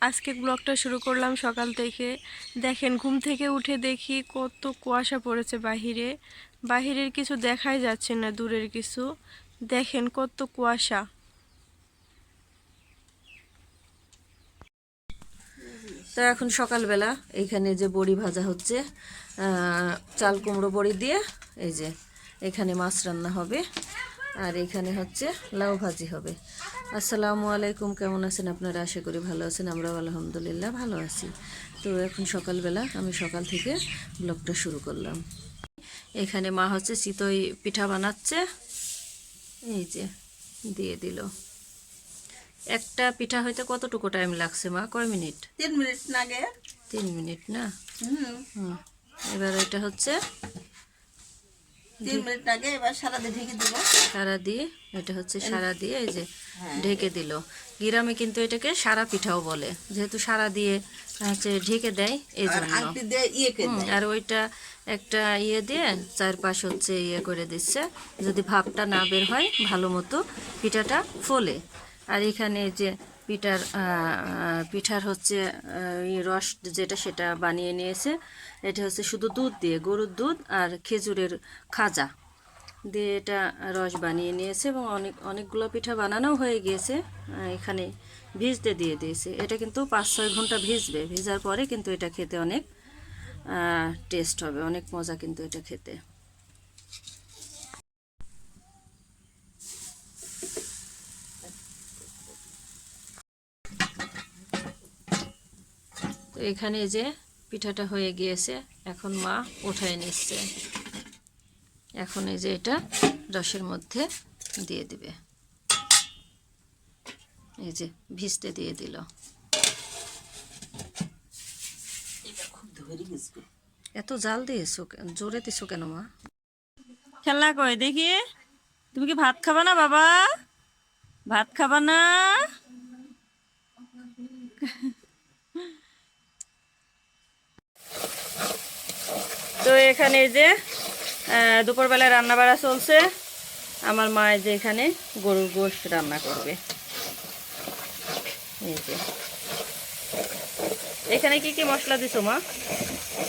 আজকে ব্লগটা শুরু করলাম সকাল থেকে। দেখেন, ঘুম থেকে উঠে দেখি কত কুয়াশা পড়েছে বাহিরে। বাহিরের কিছু দেখাই যাচ্ছে না, দূরের কিছু। দেখেন কত কুয়াশা। তো এখন সকালবেলা এইখানে যে বড়ি ভাজা হচ্ছে, চাল কুমড়ো বড়ি দিয়ে। এই যে এখানে মাছ রান্না হবে, আর এখানে হচ্ছে লাউ ভাজি হবে। আসসালামু আলাইকুম, কেমন আছেন আপনারা? আশা করি ভালো আছেন। আমরাও আলহামদুলিল্লাহ ভালো আছি। তো এখন সকালবেলা আমি সকাল থেকে ব্লগটা শুরু করলাম। এখানে মা হচ্ছে চিতই পিঠা বানাচ্ছে। এই যে দিয়ে দিল। একটা পিঠা হইতে কতটুকু টাইম লাগছে মা? কয় মিনিট? 3 মিনিট লাগে। 3 মিনিট না? এবার এটা হচ্ছে 3 মিনিট লাগে। এবার সারা দিয়ে ঢেকে দিব। সারা দিয়ে, এটা হচ্ছে সারা দিয়ে এই যে ঢেকে দিল। গ্রামে কিন্তু এটাকে সারা পিঠাও বলে, যেহেতু সারা দিয়ে হচ্ছে ঢেকে দেয় এই জন্য। আর ওইটা একটা দিয়ে চারপাশ হচ্ছে করে দিচ্ছে, যদি ভাপটা না বের হয় ভালো মতো পিঠাটা ফোলে। আর এখানে যে পিঠার হচ্ছে রস যেটা, সেটা বানিয়ে নিয়েছে। এটা হচ্ছে শুধু দুধ দিয়ে, গরুর দুধ আর খেজুরের খাজা দিয়ে এটা রস বানিয়ে নিয়েছে, এবং অনেকগুলো পিঠা বানানো হয়ে গিয়েছে। এখানে ভিজতে দিয়ে দিয়েছে। এটা কিন্তু 5-6 ঘন্টা ভিজবে। ভেজার পরে কিন্তু এটা খেতে অনেক টেস্ট হবে, অনেক মজা কিন্তু এটা খেতে। তো এখানে যে পিঠাটা হয়ে গিয়েছে, এখন মা উঠায় নিচ্ছে। এখন এই যে এটা রসের মধ্যে দিয়ে দিবে। এই যে ভিজতে দিয়ে দিল। এত জাল দিয়েছো, জোরে দিছো কেন মা? খেলা কয় দেখি, তুমি কি ভাত খাবা না বাবা? ভাত খাবা না? তো এখানে যে দুপুরবেলায় রান্না বাড়া চলছে। আমার মা যে এখানে গরুর গোশত রান্না করবে। এই যে এখানে কি কি মশলা দিছো মা?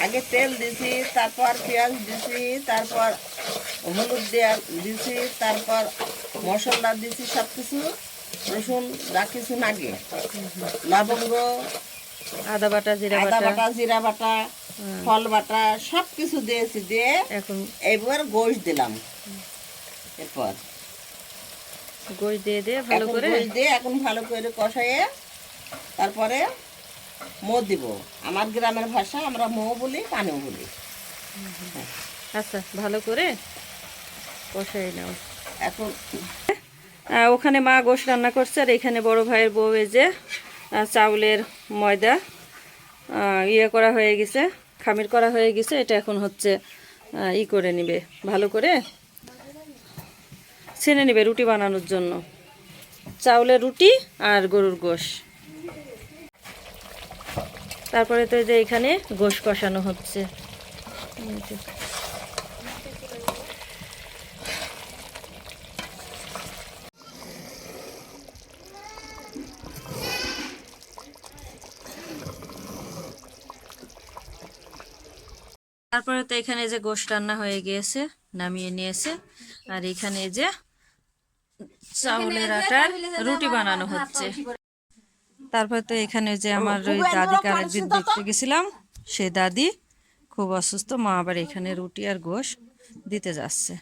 আগে তেল দিছি, তারপর পেঁয়াজ দিছি, তারপর হলুদ দিছি, তারপর মশলা দিছি সব কিছু, রসুন যা কিছু লাগে, লবঙ্গ, আদা বাটা, জিরা বাটা, জিরা বাটা, ফল বাটা সব কিছু দিয়েছি। দিয়ে এখন এবার গোশ দিলাম। এরপর গোশ দিয়ে ভালো করে গোশ দিয়ে এখন ভালো করে কষাইয়ে তারপরে মো দিব। আমার গ্রামের ভাষা আমরা মো বলি, পানিও বলি। আচ্ছা, ভালো করে কষাই নাও। এখন ওখানে মা গোশ রান্না করছে, আর এখানে বড় ভাইয়ের বউ এই যে চাউলের ময়দা করা হয়ে গেছে, খামির করা হয়ে গেছে। এটা এখন হচ্ছে করে নিবে, ভালো করে ছেনে নিবে রুটি বানানোর জন্য। চাউলের রুটি আর গরুর গোশ। তারপরে তো যে এখানে গোশ কষানো হচ্ছে। তারপরে তো এখানে যে গোশ রান্না হয়ে গিয়েছে, নামিয়ে নিয়েছে। আর এখানে যে চাউলের আটার রুটি বানানো হচ্ছে। তারপরে তো এখানে যে আমার ওই দাদিকে আরেকদিন দেখতে গেছিলাম, সে দাদি খুব অসুস্থ। মা আবার এখানে রুটি আর গোশ দিতে যাচ্ছে।